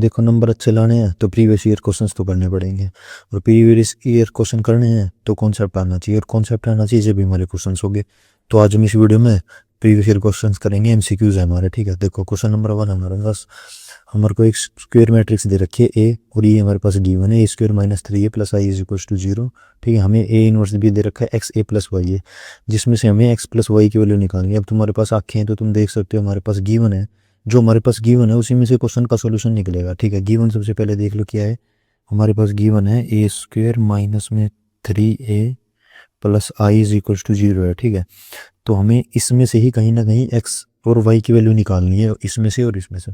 देखो नंबर अच्छे लाने हैं तो प्रीवियस ईयर क्वेश्चंस तो करने पड़ेंगे, और प्रीवियस ईयर क्वेश्चन करने हैं तो कॉन्सेप्ट आना चाहिए, और कॉन्सेप्ट आना चाहिए जब भी हमारे क्वेश्चंस होंगे। तो आज हम इस वीडियो में प्रीवियस ईयर क्वेश्चंस करेंगे, एमसीक्यूज है हमारे। ठीक है, देखो क्वेश्चन नंबर 1 हमारे पास, हमारे को एक स्क्वायर मैट्रिक्स दे रखी है ए, और ये हमारे पास गिवन है A square minus 3a plus I is equal to 0। ठीक है, हमें ए इनवर्स भी दे रखा है एक्स ए प्लस वाई है, जिसमें से हमें एक्स प्लस वाई की वैल्यू निकालनी है। अब तुम्हारे पास आंखें हैं तो तुम देख सकते हो हमारे पास गिवन है, जो हमारे पास गिवन है उसी में से क्वेश्चन का सॉल्यूशन निकलेगा। ठीक है, गिवन सबसे पहले देख लो क्या है। हमारे पास गिवन है ए स्क्वायर माइनस में 3a plus I is equal to 0 है। ठीक है, तो हमें इसमें से ही कहीं ना कहीं एक्स और वाई की वैल्यू निकालनी है, इसमें से और इसमें से।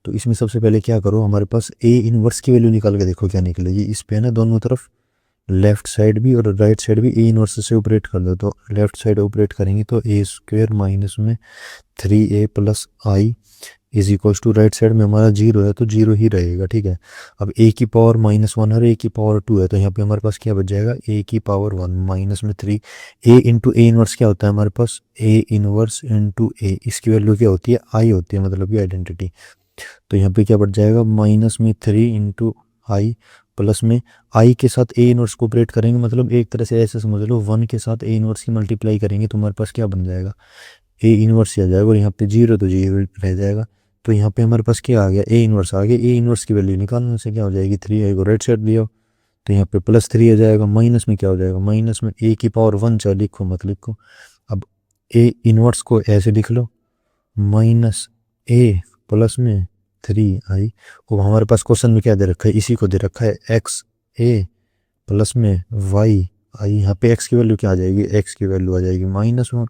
तो इसमें सबसे पहले क्या करो, हमारे पास ए इनवर्स की वैल्यू निकाल के देखो क्या निकलेगी। इस पे है ना दोनों तरफ लेफ्ट साइड भी और राइट साइड भी ए इनवर्स से ऑपरेट कर दो, तो लेफ्ट साइड ऑपरेट करेंगे तो ए स्क्वायर माइनस में 3a plus I is equals to right side में हमारा 0 है तो 0 ही रहेगा। ठीक है, अब a की पावर -1 और a की पावर 2 है, तो यहाँ पे हमारे पास क्या बच जाएगा, a की पावर 1 माइनस में 3। a इंटू ए इनवर्स क्या होता है हमारे पास, a इनवर्स इंटू a, इसकी वैल्यू क्या होती है, i होती है, मतलब कि आइडेंटिटी। तो यहाँ पे क्या बच जाएगा, माइनस में 3 इंटू आई प्लस में i के साथ a इनवर्स को ऑपरेट करेंगे, मतलब एक तरह से ऐसे समझ लो 1 के साथ a इनवर्स की मल्टीप्लाई करेंगे तो हमारे पास क्या बन जाएगा, ए इनवर्स आ जाएगा, और यहाँ पे 0 तो 0 रह जाएगा। तो यहाँ पे हमारे पास क्या आ गया, ए इनवर्स आ गया। ए इनवर्स की वैल्यू निकालने से क्या हो जाएगी, 3 को राइट साइड लिया तो यहाँ पे +3 आ जाएगा, माइनस में क्या हो जाएगा, माइनस में ए की पावर 1, चाहे लिखो मत लिखो। अब ए इनवर्स को ऐसे लिख लो, माइनस ए प्लस में 3i। और हमारे पास क्वेश्चन में क्या दे रखा है, इसी को दे रखा है एक्स ए प्लस में वाई आई। यहाँ पे एक्स की वैल्यू क्या आ जाएगी, एक्स की वैल्यू आ जाएगी -1,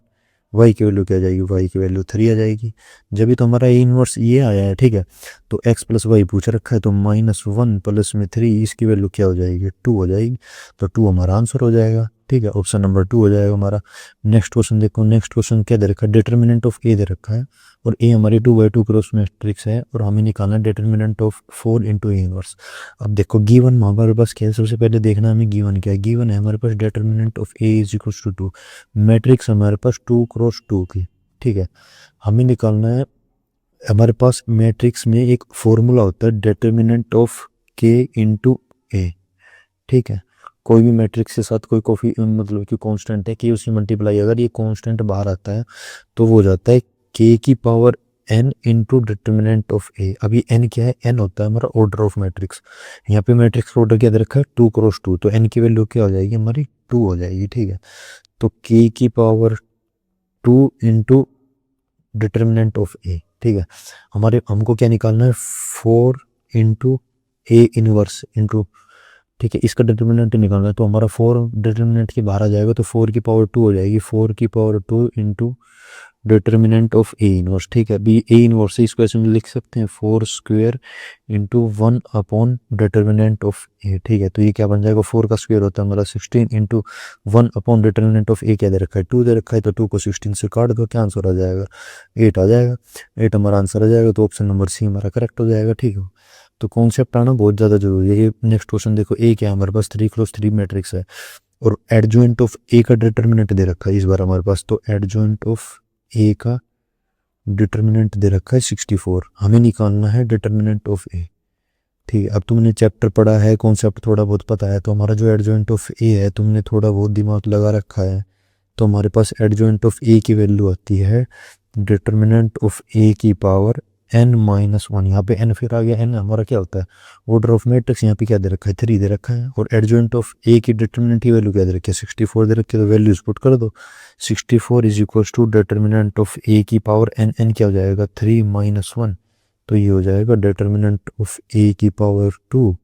वाई की वैल्यू क्या आ जाएगी, वाई की वैल्यू 3 आ जाएगी। जब भी तो हमारा ए इनवर्स ये आया है, ठीक है, तो एक्स प्लस वाई पूछ रखा है, तो -1 प्लस में 3 इसकी वैल्यू क्या हो जाएगी, 2 हो जाएगी। तो 2 हमारा आंसर हो जाएगा। ठीक है, ऑप्शन नंबर 2 हो जाएगा हमारा। नेक्स्ट क्वेश्चन देखो, नेक्स्ट क्वेश्चन क्या दे रखा है, डिटर्मिनेंट ऑफ ए दे रखा है, और ए हमारी 2/2 क्रॉस मैट्रिक्स है, और हमें निकालना है determinant of 4 into A inverse. अब देखो गिवन हमारे पास क्या है, सबसे पहले देखना हमें गिवन क्या है। गिवन है हमारे पास determinant of A is equal to 2, matrix हमारे पास 2 क्रॉस 2 की। ठीक है, हमें निकालना है, हमारे पास मैट्रिक्स में एक फॉर्मूला होता है डिटर्मिनेंट ऑफ के इंटू ए। ठीक है, कोई भी मैट्रिक्स के साथ कोई मतलब कि कांस्टेंट है कि उसी मल्टीप्लाई, अगर ये कांस्टेंट बाहर आता है तो वो हो जाता है के की power n into determinant of A. अभी n क्या है, n होता है हमारा ऑर्डर ऑफ मैट्रिक्स। यहाँ पे मैट्रिक्स ऑर्डर क्या दे रखा है, 2 क्रॉस 2, तो n की वैल्यू क्या हो जाएगी हमारी, 2 हो जाएगी। ठीक है, तो k की power 2 into determinant of A. ठीक है, हमारे हमको क्या निकालना है, 4 इंटू ए इनवर्स इंटू, ठीक है, इसका डिटर्मिनेंट निकालना है, तो हमारा 4 डिटर्मिनेंट के बाहर आ जाएगा, तो 4 की पावर 2 हो जाएगी, 4 की power 2 into determinant of A inverse. ठीक है, अभी ए इनवर्स इसको ऐसे में लिख सकते हैं, 4 square into 1 upon determinant of A. ठीक है, तो ये क्या बन जाएगा, 4 का स्क्वायर होता है हमारा 16 इंटू 1 अपॉन डिटर्मिनेंट ऑफ ए क्या दे रखा है, 2 दे रखा है, तो 2 को 16 से काट दो, क्या आंसर आ जाएगा, 8 आ जाएगा। 8 हमारा आंसर आ जाएगा, तो ऑप्शन नंबर सी हमारा करेक्ट हो जाएगा। ठीक है, तो कॉन्सेप्ट आना बहुत ज़्यादा जरूरी है। ये नेक्स्ट क्वेश्चन देखो, ए क्या है हमारे पास, 3x3 मैट्रिक्स है, और एडजॉइंट ऑफ ए का डिटर्मिनेंट दे रखा है इस बार हमारे पास, तो एडजॉइंट ऑफ ए का डिटर्मिनेंट दे रखा है 64, हमें निकालना है डिटर्मिनेंट ऑफ ए। ठीक है, अब तुमने चैप्टर पढ़ा है, कॉन्सेप्ट थोड़ा बहुत पता है, तो हमारा जो एडजॉइंट ऑफ ए है तुमने थोड़ा बहुत दिमाग लगा रखा है, तो हमारे पास एडजॉइंट ऑफ ए की वैल्यू आती है डिटर्मिनेंट ऑफ ए की पावर n-1। यहाँ पे n फिर आ गया, n हमारा क्या होता है, ऑर्डर ऑफ मैट्रिक्स। यहाँ पे क्या दे रखा है, 3 दे रखा है, और एडजॉइंट ऑफ ए की डिटर्मिनेंट की वैल्यू क्या दे रखी है, 64 दे रखी है, तो वैल्यूज पुट कर दो। 64 is equal to determinant of A की पावर n क्या हो जाएगा, 3-1, तो ये हो जाएगा डिटर्मिनेंट ऑफ ए की पावर 2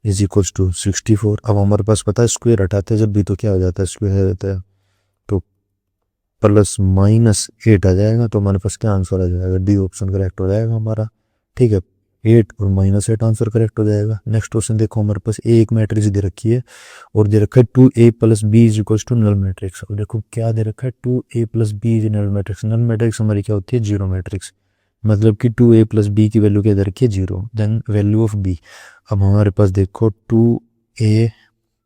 इज इक्वल टू 64। अब हमारे पास पता है स्क्वायर हटाते हैं जब भी, तो क्या हो जाता है, स्क्वायर रहता है, तो +-8 आ जाएगा, तो हमारे पास क्या आंसर आ जाएगा, डी ऑप्शन करेक्ट हो जाएगा हमारा। ठीक है, 8 और -8 आंसर करेक्ट हो जाएगा। नेक्स्ट क्वेश्चन देखो, हमारे पास ए एक मैट्रिक्स दे रखी है, और दे रखा है 2a + b is equal to null matrix. और देखो क्या दे रखा है, 2a + b is null matrix. Null matrix हमारी क्या होती है, जीरो मैट्रिक्स, मतलब कि 2a + b की वैल्यू क्या दे रखी है, 0, देन वैल्यू ऑफ b। अब हमारे पास देखो 2a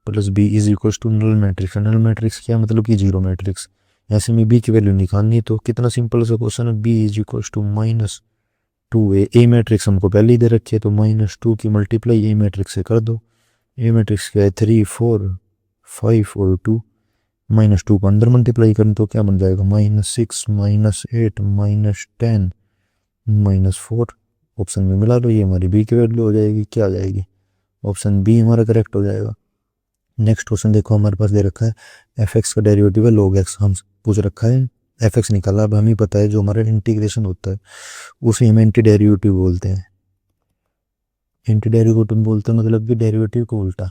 + b is equal to null matrix. Null matrix क्या मतलब कि जीरो मैट्रिक्स, ऐसे में b की वैल्यू निकालनी है, तो कितना सिंपल सा क्वेश्चन है, b is equal to a matrix हमको पहले ही दे रखी है, तो -2 की मल्टीप्लाई ए मैट्रिक्स से कर दो। ए मैट्रिक्स क्या है 3 4 5 और 2, -2 को अंदर मल्टीप्लाई करें तो क्या बन जाएगा -6 -8 -10 -4। ऑप्शन में मिला लो, ये हमारी बी की वैल्यू हो जाएगी, क्या आ जाएगी ऑप्शन बी हमारा करेक्ट हो जाएगा। नेक्स्ट क्वेश्चन देखो हमारे पास दे रखा है एफ एक्स का डेरिवेटिव है log x, हम पूछ रखा है एफ एक्स निकाला। अब हमें पता है जो हमारा इंटीग्रेशन होता है उसे हम एंटी डेरिवेटिव बोलते हैं। एंटी डेरिवेटिव बोलते हैं मतलब कि डेरिवेटिव को उल्टा।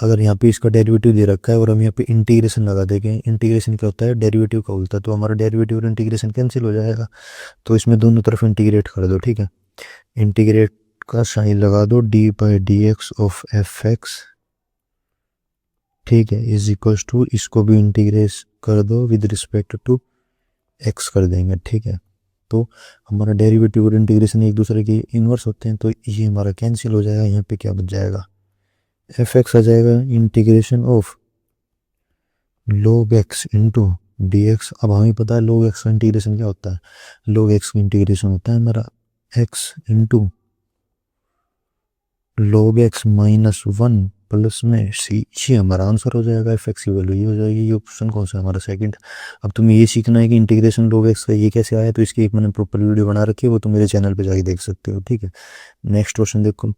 अगर यहाँ पे इसका डेरिवेटिव दे रखा है और हम यहाँ पे इंटीग्रेशन लगा देंगे, इंटीग्रेशन क्या होता है डेरिवेटिव का उल्टा, तो हमारा डेरिवेटिव और इंटीग्रेशन कैंसिल हो जाएगा। तो इसमें दोनों तरफ इंटीग्रेट कर दो, ठीक है। इंटीग्रेट का साइन लगा दो, d/dx ऑफ एफ एक्स, ठीक है, इज इक्वल्स टू, इसको भी इंटीग्रेट कर दो विद रिस्पेक्ट टू एक्स कर देंगे, ठीक है। तो हमारा डेरिवेटिव और इंटीग्रेशन एक दूसरे के इन्वर्स होते हैं, तो ये हमारा कैंसिल हो जाएगा। यहाँ पे क्या बच जाएगा एफ एक्स आ जाएगा integration of log x into D x. अब हमें पता है log x का इंटीग्रेशन क्या होता है, log x का इंटीग्रेशन होता है हमारा x into log x -1 plus में सी, ये हमारा आंसर हो जाएगा। एफ एक्स की वैल्यू ये हो जाएगी। ये ऑप्शन कौन सा है हमारा सेकंड। अब तुम्हें ये सीखना है कि इंटीग्रेशन log x का ये कैसे आया, तो इसकी एक मैंने प्रॉपर वीडियो बना रखी है, वो तुम मेरे चैनल पे जाके देख सकते हो, ठीक है। नेक्स्ट क्वेश्चन देखो,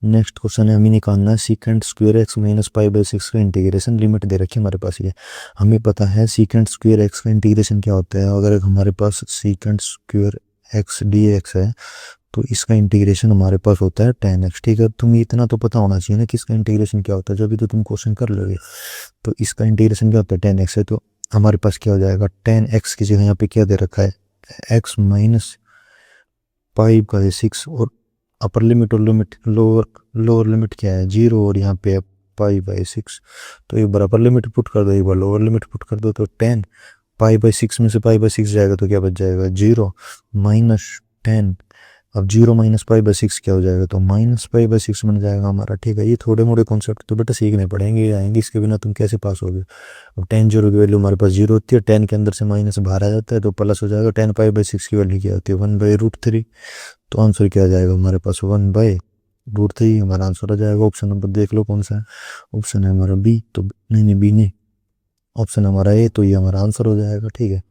नेक्स्ट क्वेश्चन है हमें निकालना है सीकेंट स्क्वायर एक्स -π/6 का इंटीग्रेशन। लिमिट दे रखी है हमारे पास, ये हमें पता है सीकेंट स्क्वायर एक्स का इंटीग्रेशन क्या होता है। अगर हमारे पास secant square X D X है तो इसका इंटीग्रेशन हमारे पास होता है tan x, ठीक है। तुम्हें इतना तो पता होना चाहिए ना कि इसका इंटीग्रेशन क्या होता है, जब भी तो तुम क्वेश्चन कर लोगे। तो इसका इंटीग्रेशन क्या होता है tan x है, तो हमारे पास क्या हो जाएगा tan x की जगह यहाँ पे क्या दे रखा है x -π/6 और अपर लिमिट और लिमिट लोअर लिमिट क्या है 0 और यहाँ पे π/6। तो एक बार अपर लिमिट पुट कर दो, एक बार लोअर लिमिट पुट कर दो, तो tan π/6 में से π/6 जाएगा तो क्या बच जाएगा 0 -10। अब 0 -π/6 क्या हो जाएगा, तो -π/6 बन जाएगा हमारा, ठीक है। ये थोड़े मोड़े कॉन्सेप्ट तो बेटा सीखने पड़ेंगे, ये आएंगे, इसके बिना तुम कैसे पास होगे। अब tan 0 की वैल्यू हमारे पास 0 होती है, tan के अंदर से माइनस बाहर आ जाता है तो प्लस हो जाएगा। tan π/6 की वैल्यू क्या होती है 1/√3, तो आंसर क्या आ जाएगा हमारे पास 1/√3 हमारा आंसर आ जाएगा। ऑप्शन नंबर देख लो कौन सा है, ऑप्शन है हमारा बी, तो नहीं बी नहीं, ऑप्शन हमारा ए, तो ये हमारा आंसर हो जाएगा, ठीक है।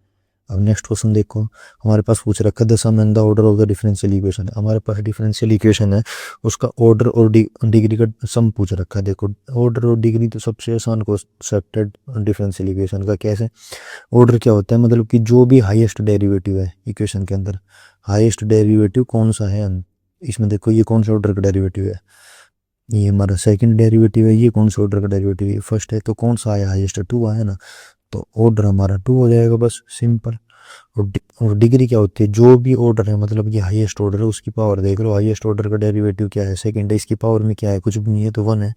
अब नेक्स्ट क्वेश्चन देखो, हमारे पास पूछ रखा है the sum and the order of the differential equation है। हमारे पास डिफरेंशियल इक्वेशन है, उसका ऑर्डर और डिग्री का सम पूछ रखा है। देखो ऑर्डर और डिग्री तो सबसे आसान कॉन्सेप्ट है डिफरेंशियल इक्वेशन का। कैसे ऑर्डर क्या होता है, मतलब कि जो भी हाईएस्ट डेरिवेटिव है इक्वेशन के अंदर, हाईएस्ट डेरिवेटिव कौन सा है इसमें। देखो ये कौन सा ऑर्डर का डेरिवेटिव है, ये हमारा सेकंड डेरिवेटिव है। ये कौन सा ऑर्डर का डेरिवेटिव है, फर्स्ट है। तो कौन सा आया हाईएस्ट, 2 आया ना, तो ऑर्डर हमारा 2 हो जाएगा, बस सिंपल। और डिग्री क्या होती है, जो भी ऑर्डर है मतलब ये हाईएस्ट ऑर्डर है उसकी पावर देख लो। हाईएस्ट ऑर्डर का डेरिवेटिव क्या है सेकंड है, इसकी पावर में क्या है कुछ भी नहीं है, तो 1 है।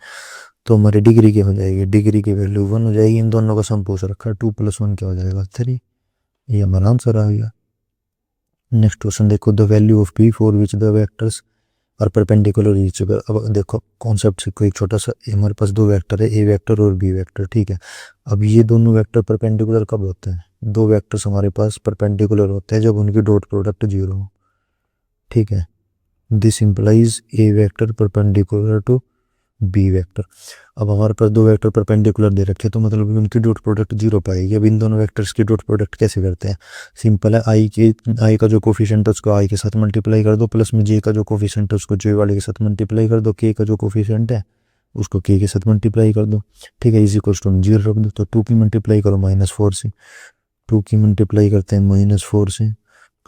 तो हमारी डिग्री क्या हो जाएगी, डिग्री की वैल्यू 1 हो जाएगी। इन दोनों का सम पूछ रखा है, 2 + 1 क्या हो जाएगा 3, ये हमारा आंसर आ गया। नेक्स्ट क्वेश्चन देखो, the value of P for which the vectors और परपेंडिकुलर ईच अदर। अब देखो कॉन्सेप्ट से कोई छोटा सा, हमारे पास 2 वेक्टर है, ए वेक्टर और बी वेक्टर, ठीक है। अब ये दोनों वेक्टर परपेंडिकुलर कब होते हैं, 2 वेक्टर्स हमारे पास परपेंडिकुलर होते हैं जब उनकी डॉट प्रोडक्ट 0 हो, ठीक है। This implies a vector perpendicular to b vector. अब हमारे पास 2 वेक्टर परपेंडिकुलर दे रखे, तो मतलब उनकी डॉट प्रोडक्ट 0 पाएगी। अब इन दोनों वेक्टर्स की डॉट प्रोडक्ट कैसे करते हैं, सिंपल है। आई का जो कोफिशिएंट है उसको आई के साथ मल्टीप्लाई कर दो, प्लस में जे का जो कोफिशिएंट है उसको जे वाले के साथ मल्टीप्लाई कर दो, के का जो कोफिशिएंट है उसको के के साथ मल्टीप्लाई कर दो, ठीक है। इज इक्वल टू 0 रख दो, तो 2 की मल्टीप्लाई करो -4 से, 2 की मल्टीप्लाई करते हैं -4 से,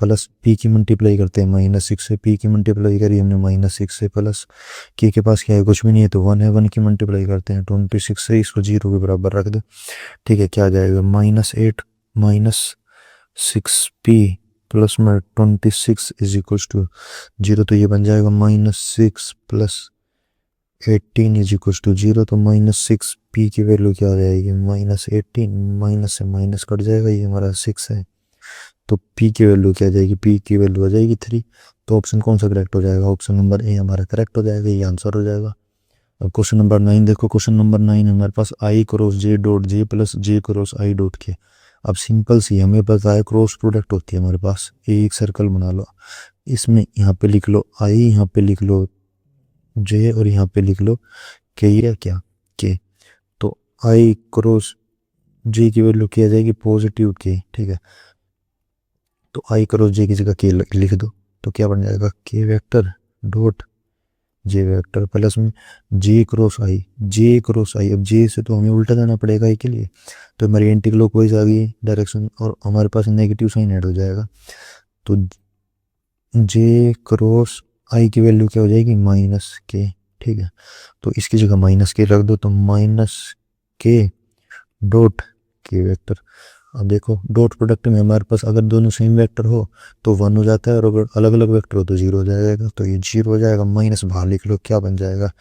प्लस पी की मल्टीप्लाई करते हैं -6 से, पी की मल्टीप्लाई करी हमने -6 से, प्लस के पास क्या है कुछ भी नहीं है तो 1 है, 1 की मल्टीप्लाई करते हैं 26 से, इसको 0 के बराबर रख दो, ठीक है। क्या आ जाएगा -8 -6p प्लस में 26 इज इक्वल टू 0, तो ये बन जाएगा -6 + 18 इज इक्वल टू 0। तो -6p की वैल्यू क्या आ जाएगी -18, माइनस से माइनस कट जाएगा, ये हमारा 6 है, तो p की वैल्यू क्या आ जाएगी, p की वैल्यू आ जाएगी 3। तो ऑप्शन कौन सा करेक्ट हो जाएगा, ऑप्शन नंबर ए हमारा करेक्ट हो जाएगा, ये आंसर हो जाएगा। अब क्वेश्चन नंबर 9 देखो, क्वेश्चन नंबर 9 हमारे पास i cross j dot j plus j cross i dot के। अब सिंपल सी हमें पता है क्रॉस प्रोडक्ट होती है हमारे पास। एक सर्कल बना लो, इसमें यहाँ पे लिख लो आई, यहाँ पे लिख लो जे और यहाँ पे लिख लो के। ये क्या के, तो आई क्रॉस जे की वैल्यू क्या आ जाएगी पॉजिटिव के, ठीक है। तो आई क्रॉस जे की जगह के लिख दो तो क्या बन जाएगा के vector dot J vector plus में जे क्रॉस आई, जे क्रॉस आई। अब जे से तो हमें उल्टा जाना पड़ेगा आई के लिए, तो हमारी एंटी क्लॉकवाइज आ गई डायरेक्शन और हमारे पास नेगेटिव साइन ऐड हो जाएगा। तो जे क्रॉस आई की वैल्यू क्या हो जाएगी माइनस के, ठीक है। तो इसकी जगह माइनस के रख दो तो माइनस के डॉट के वेक्टर। अब देखो डॉट प्रोडक्ट में हमारे पास अगर दोनों सेम वेक्टर हो तो 1 हो जाता है और अगर अलग अलग वेक्टर हो तो 0 हो जाएगा। तो ये 0 हो जाएगा, माइनस बाहर लिख लो क्या बन जाएगा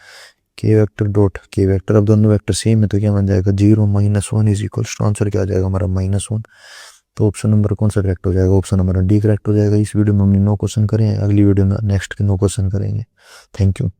के वेक्टर डॉट के वेक्टर। अब दोनों वेक्टर सेम है तो क्या बन जाएगा 0 - 1 इज इक्वल्स टू आंसर क्या आ जाएगा हमारा -1। तो ऑप्शन नंबर कौन सा करेक्ट हो जाएगा, ऑप्शन नंबर डी करेक्ट हो जाएगा। इस वीडियो में हमने 9 क्वेश्चन करे हैं, अगली वीडियो में नेक्स्ट के 9 क्वेश्चन करेंगे। Thank you.